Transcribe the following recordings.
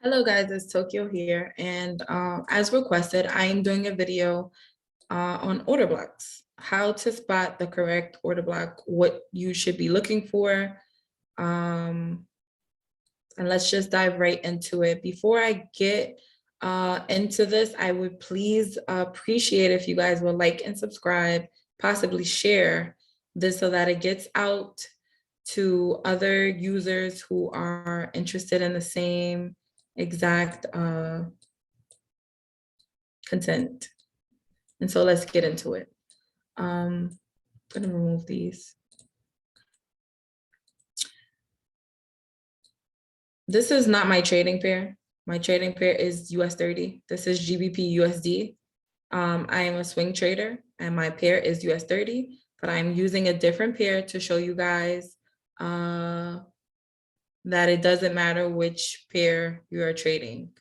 Hello guys, it's Tokyo here, and as requested, I am doing a video on order blocks, how to spot the correct order block, what you should be looking for, and let's just dive right into it. Before I get into this, I would please appreciate if you guys will like and subscribe, possibly share this so that it gets out to other users who are interested in the same exact content. And so let's get into it. I'm gonna remove these. This is not my trading pair. My trading pair is US30. This is GBP USD. I am a swing trader and my pair is US30, but I'm using a different pair to show you guys that it doesn't matter which pair you are trading.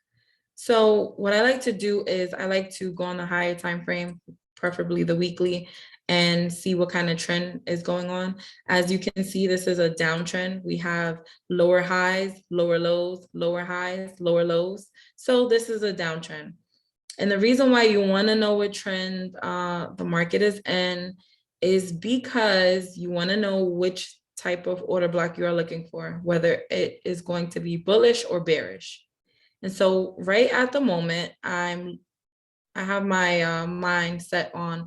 So what I like to do is I like to go on a higher time frame, preferably the weekly, and see what kind of trend is going on. As you can see, this is a downtrend. We have lower highs, lower lows, lower highs, lower lows. So this is a downtrend. And the reason why you want to know what trend the market is in is because you want to know which type of order block you are looking for, whether it is going to be bullish or bearish. And so right at the moment, I have my mind set on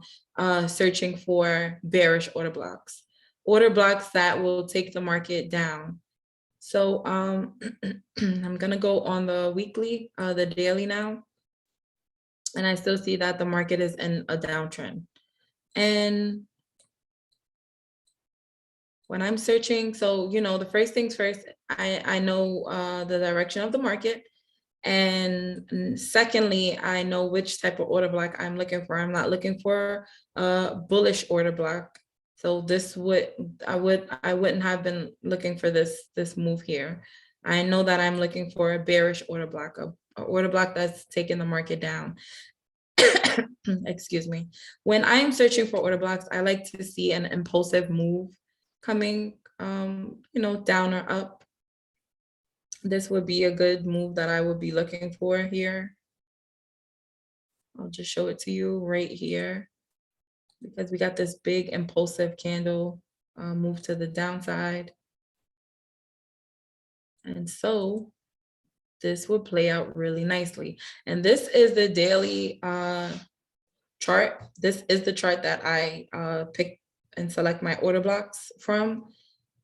searching for bearish order blocks that will take the market down. So I'm gonna go on the weekly, the daily now, and I still see that the market is in a downtrend. And when I'm searching, so the first things first, I know the direction of the market. And secondly, I know which type of order block I'm looking for. I'm not looking for a bullish order block. So this I wouldn't have been looking for this move here. I know that I'm looking for a bearish order block, a order block that's taking the market down. Excuse me. When I'm searching for order blocks, I like to see an impulsive move coming, down or up. This would be a good move that I would be looking for here. I'll just show it to you right here because we got this big impulsive candle move to the downside. And so this would play out really nicely. And this is the daily chart. This is the chart that I pick and select my order blocks from.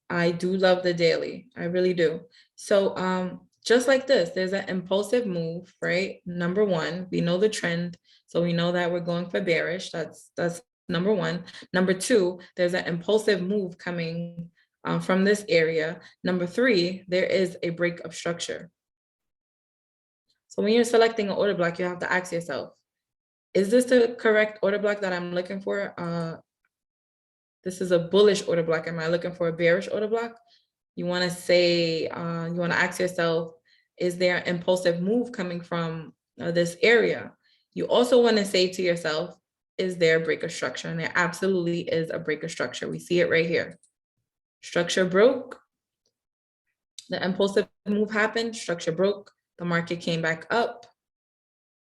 I do love the daily. I really do. So just like this, there's an impulsive move, right? Number one, we know the trend. So we know that we're going for bearish. That's number one. Number two, there's an impulsive move coming from this area. Number three, there is a break of structure. So when you're selecting an order block, you have to ask yourself, is this the correct order block that I'm looking for? This is a bullish order block. Am I looking for a bearish order block? You want to say, you want to ask yourself, is there an impulsive move coming from this area? You also want to say to yourself, is there a break of structure? And there absolutely is a break of structure. We see it right here. Structure broke. The impulsive move happened. Structure broke. The market came back up.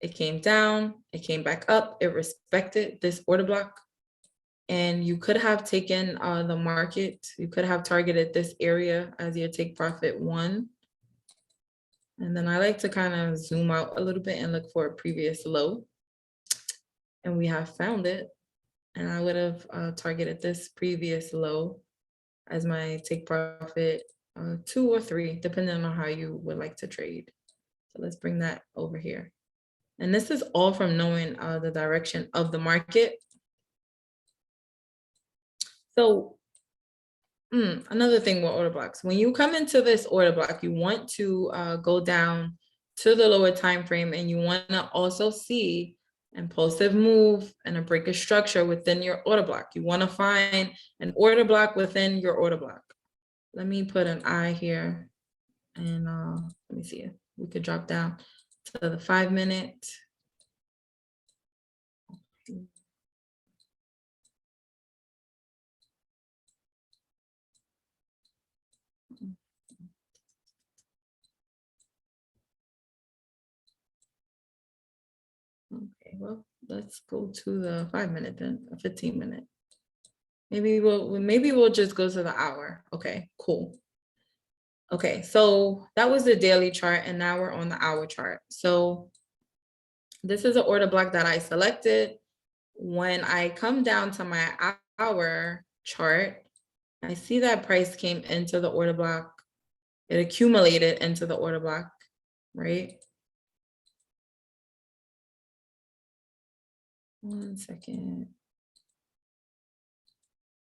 It came down. It came back up. It respected this order block. And you could have taken the market, you could have targeted this area as your take profit one. And then I like to kind of zoom out a little bit and look for a previous low. And we have found it. And I would have targeted this previous low as my take profit 2 or 3, depending on how you would like to trade. So let's bring that over here. And this is all from knowing the direction of the market. So another thing with order blocks, when you come into this order block, you want to go down to the lower time frame, and you want to also see impulsive move and a break of structure within your order block. You want to find an order block within your order block. Let me put an I here, and let me see if we could drop down to the 5-minute. well, let's go to the 5-minute then, a 15-minute. Maybe we'll just go to the hour. Okay, cool. Okay, so that was the daily chart, and now we're on the hour chart. So this is an order block that I selected. When I come down to my hour chart, I see that price came into the order block. It accumulated into the order block, right? One second.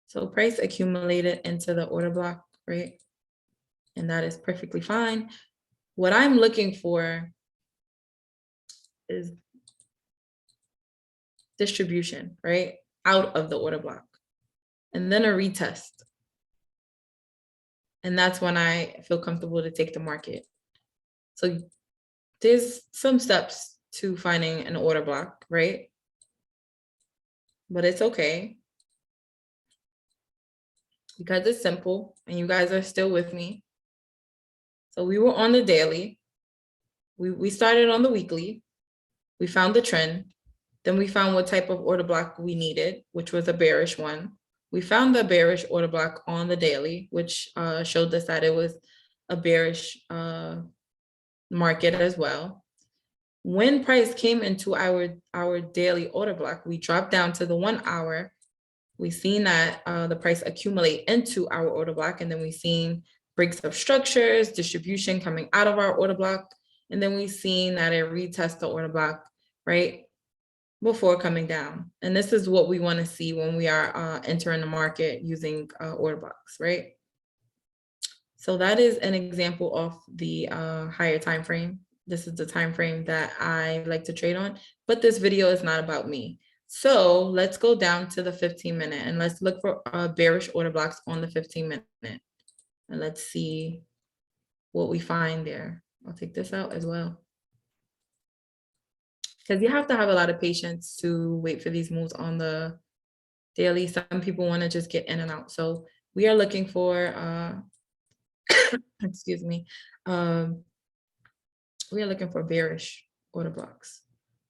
So price accumulated into the order block, right? And that is perfectly fine. What I'm looking for is distribution, right? Out of the order block. And then a retest. And that's when I feel comfortable to take the market. So there's some steps to finding an order block, right? But it's okay, because it's simple and you guys are still with me. So we were on the daily. We started on the weekly. We found the trend. Then we found what type of order block we needed, which was a bearish one. We found the bearish order block on the daily, which showed us that it was a bearish market as well. When price came into our daily order block, we dropped down to the 1 hour. We seen that the price accumulate into our order block, and then we seen breaks of structures, distribution coming out of our order block, and then we seen that it retest the order block, right, before coming down. And this is what we want to see when we are entering the market using order blocks, right? So that is an example of the higher time frame. This is the time frame that I like to trade on, but this video is not about me. So let's go down to the 15-minute and let's look for bearish order blocks on the 15-minute. And let's see what we find there. I'll take this out as well, because you have to have a lot of patience to wait for these moves on the daily. Some people want to just get in and out. So we are looking for, excuse me, we are looking for bearish order blocks.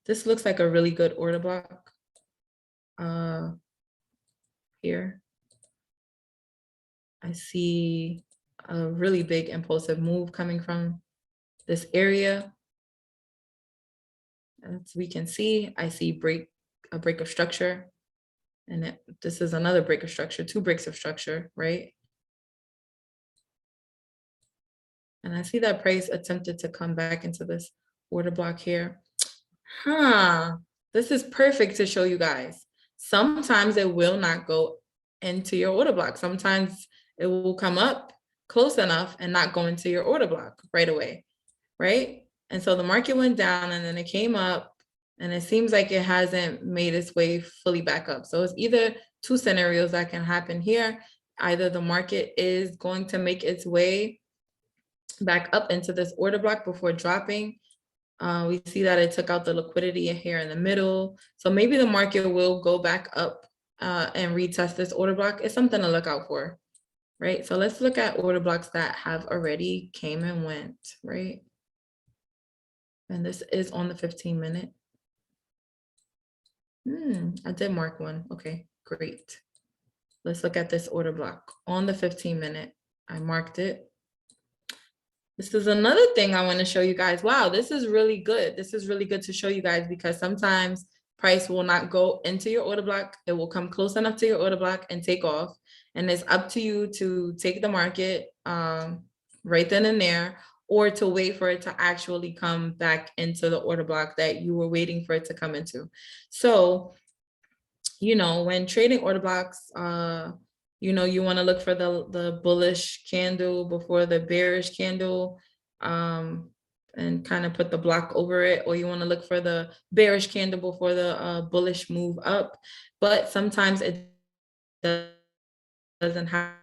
This looks like a really good order block here. I see a really big impulsive move coming from this area. As we can see, I see a break of structure, and this is another break of structure, 2 breaks of structure, right? And I see that price attempted to come back into this order block here. This is perfect to show you guys. Sometimes it will not go into your order block. Sometimes it will come up close enough and not go into your order block right away, right? And so the market went down and then it came up, and it seems like it hasn't made its way fully back up. So it's either 2 scenarios that can happen here. Either the market is going to make its way back up into this order block before dropping. We see that it took out the liquidity here in the middle. So maybe the market will go back up and retest this order block. It's something to look out for, right? So let's look at order blocks that have already came and went, right? And this is on the 15-minute. I did mark one. Okay, great. Let's look at this order block on the 15-minute. I marked it. This is another thing I want to show you guys. Wow, this is really good. This is really good to show you guys, because sometimes price will not go into your order block. It will come close enough to your order block and take off. And it's up to you to take the market right then and there, or to wait for it to actually come back into the order block that you were waiting for it to come into. So, you know, when trading order blocks, you know, you want to look for the bullish candle before the bearish candle, and kind of put the block over it, or you want to look for the bearish candle before the bullish move up. But sometimes it doesn't happen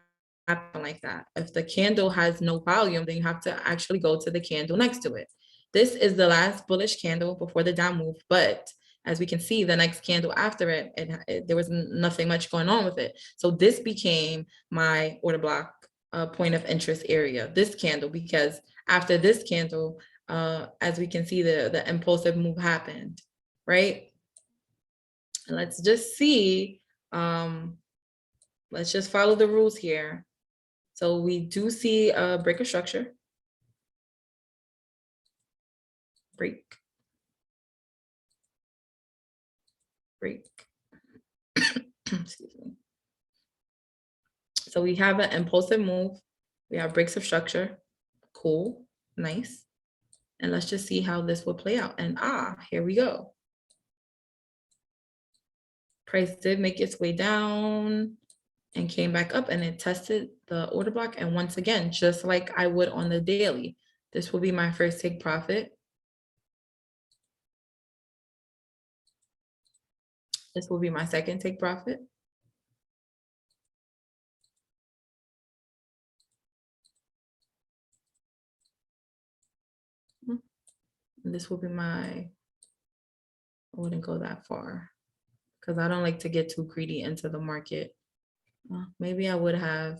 like that. If the candle has no volume, then you have to actually go to the candle next to it. This is the last bullish candle before the down move, but as we can see, the next candle after it, there was nothing much going on with it. So this became my order block point of interest area, this candle, because after this candle, as we can see, the impulsive move happened, right? And let's just see, let's just follow the rules here. So we do see a break of structure. Break. Break. Excuse me. So we have an impulsive move. We have breaks of structure. Cool. Nice. And let's just see how this will play out. And here we go. Price did make its way down and came back up, and it tested the order block. And once again, just like I would on the daily, this will be my first take profit. This will be my second take profit. And this will be my, I wouldn't go that far because I don't like to get too greedy into the market. Maybe I would have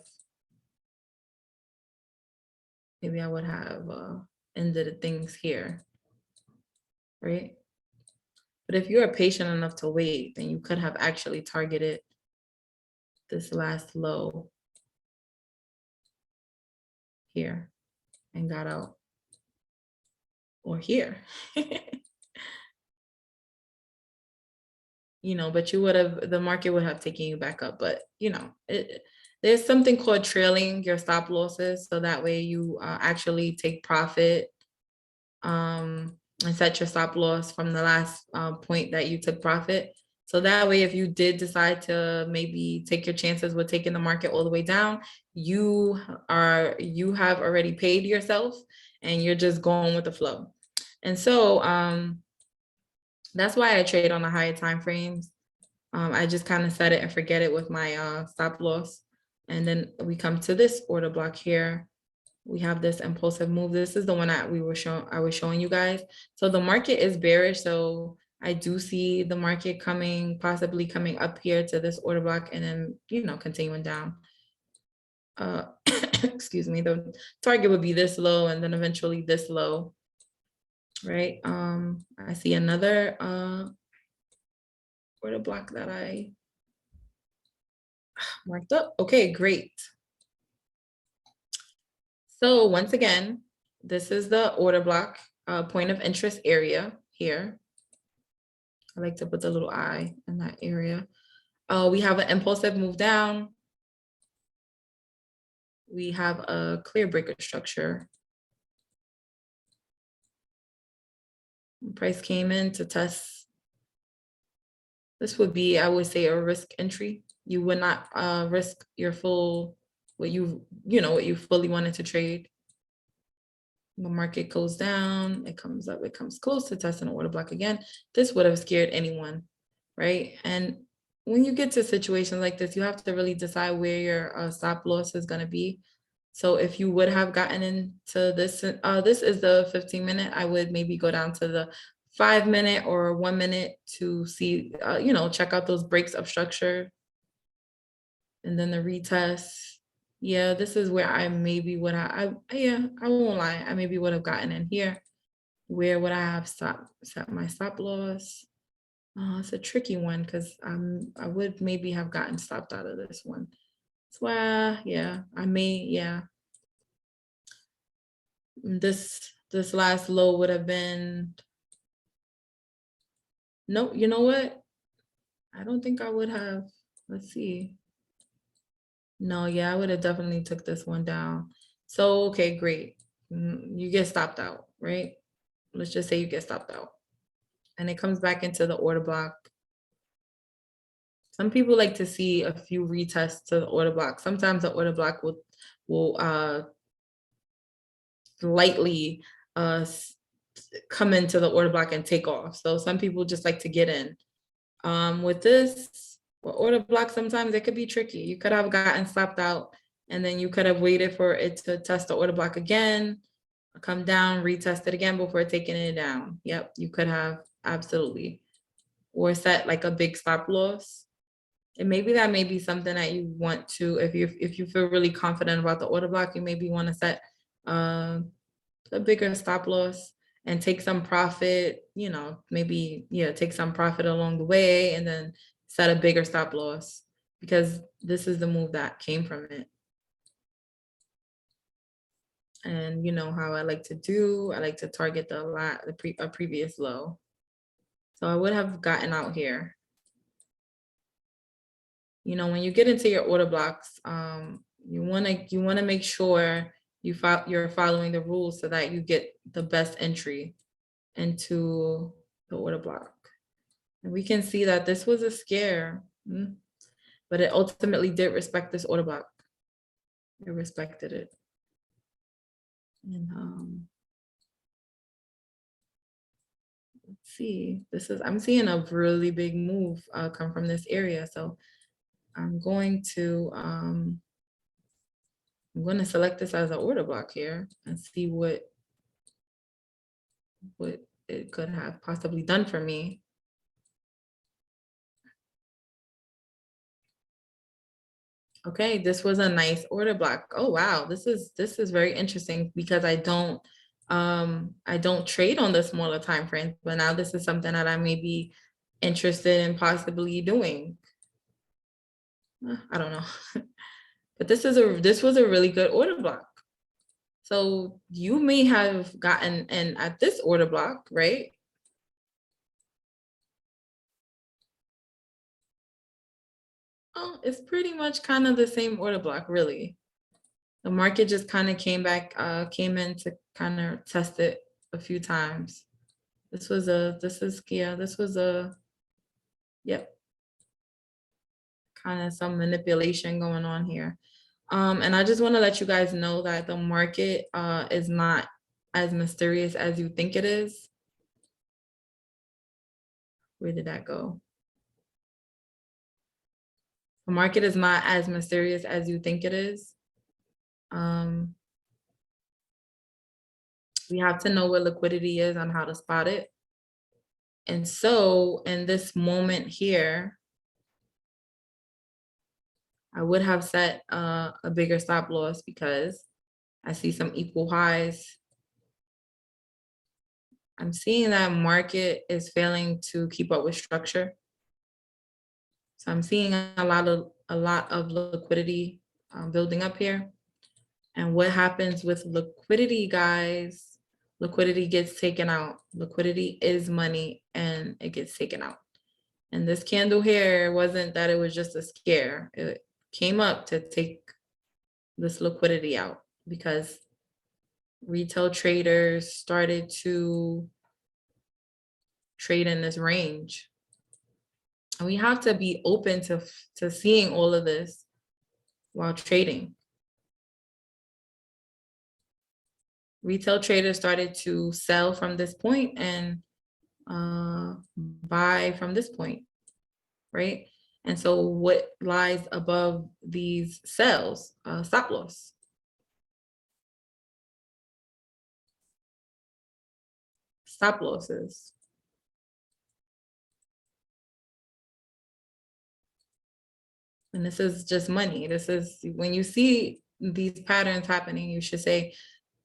ended things here, right? But if you're patient enough to wait, then you could have actually targeted this last low here and got out, or here. You know, but the market would have taken you back up. But you know, there's something called trailing your stop losses, so that way you actually take profit and set your stop loss from the last point that you took profit. So that way, if you did decide to maybe take your chances with taking the market all the way down, you have already paid yourself and you're just going with the flow. And so that's why I trade on the higher time frames. I just kind of set it and forget it with my stop loss. And then we come to this order block here. We have this impulsive move. This is the one that I was showing you guys. So the market is bearish. So I do see the market possibly coming up here to this order block and then, you know, continuing down. Excuse me, the target would be this low and then eventually this low, right? I see another order block that I marked up. Okay, great. So once again, this is the order block point of interest area here. I like to put the little eye in that area. We have an impulsive move down. We have a clear breaker structure. Price came in to test. This would be, I would say, a risk entry. You would not risk your full, what you fully wanted to trade. The market goes down, it comes up, it comes close to testing an order block again. This would have scared anyone, right? And when you get to situations like this, you have to really decide where your stop loss is going to be. So if you would have gotten into this, this is the 15-minute, I would maybe go down to the 5-minute or 1 minute to see, check out those breaks of structure. And then the retest. Yeah, this is where I maybe would have, I won't lie, I maybe would have gotten in here. Where would I have set my stop loss? It's a tricky one because I would maybe have gotten stopped out of this one. So yeah, I may, yeah. This last low would have been, no, you know what? I don't think I would have, let's see. No, yeah, I would have definitely took this one down. So, okay, great. You get stopped out, right? Let's just say you get stopped out. And it comes back into the order block. Some people like to see a few retests to the order block. Sometimes the order block will lightly come into the order block and take off. So some people just like to get in. With this order block, sometimes it could be tricky. You could have gotten stopped out and then you could have waited for it to test the order block again, come down, retest it again before taking it down. Yep, you could have, absolutely. Or set like a big stop loss. And maybe that may be something that you want to, if you feel really confident about the order block, you maybe want to set a bigger stop loss. and take some profit, you know, maybe, yeah, take some profit along the way and then set a bigger stop loss, because this is the move that came from it. And you know how I like to do, I like to target a previous low. So I would have gotten out here. You know, when you get into your order blocks, you wanna make sure you're following the rules so that you get the best entry into the order block. And we can see that this was a scare, but it ultimately did respect this order block. It respected it. And let's see, I'm seeing a really big move come from this area. So I'm going to select this as an order block here and see what it could have possibly done for me. Okay, this was a nice order block. Oh wow, this is very interesting because I don't trade on the smaller time frame, but now this is something that I may be interested in possibly doing. I don't know. But this was a really good order block. So you may have gotten in at this order block, right? Oh, it's pretty much kind of the same order block, really. The market just kind of came in to kind of test it a few times. Yep, kind of some manipulation going on here. And I just want to let you guys know that the market is not as mysterious as you think it is. Where did that go? The market is not as mysterious as you think it is. We have to know what liquidity is and how to spot it. And so in this moment here, I would have set a bigger stop loss because I see some equal highs. I'm seeing that market is failing to keep up with structure. So I'm seeing a lot of liquidity building up here. And what happens with liquidity, guys? Liquidity gets taken out. Liquidity is money and it gets taken out. And this candle here wasn't that it was just a scare. It came up to take this liquidity out because retail traders started to trade in this range. And we have to be open to seeing all of this while trading. Retail traders started to sell from this point and buy from this point, right? And so what lies above these sells? Stop loss. Stop losses. And this is just money. This is when you see these patterns happening, you should say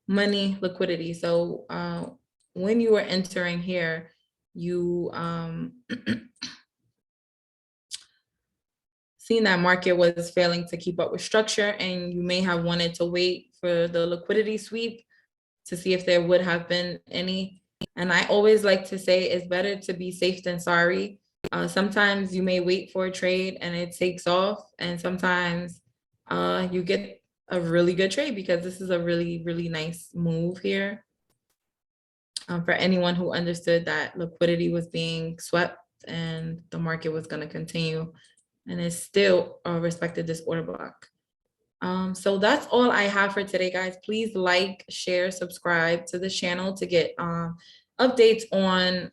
money, liquidity. So when you are entering here, you seen that market was failing to keep up with structure, and you may have wanted to wait for the liquidity sweep to see if there would have been any. And I always like to say it's better to be safe than sorry. Sometimes you may wait for a trade and it takes off, and sometimes you get a really good trade because this is a really, really nice move here. For anyone who understood that liquidity was being swept and the market was going to continue, and it still respected this order block. So that's all I have for today, guys. Please like, share, subscribe to the channel to get updates on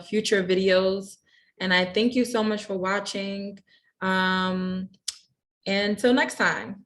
future videos. And I thank you so much for watching. And until next time.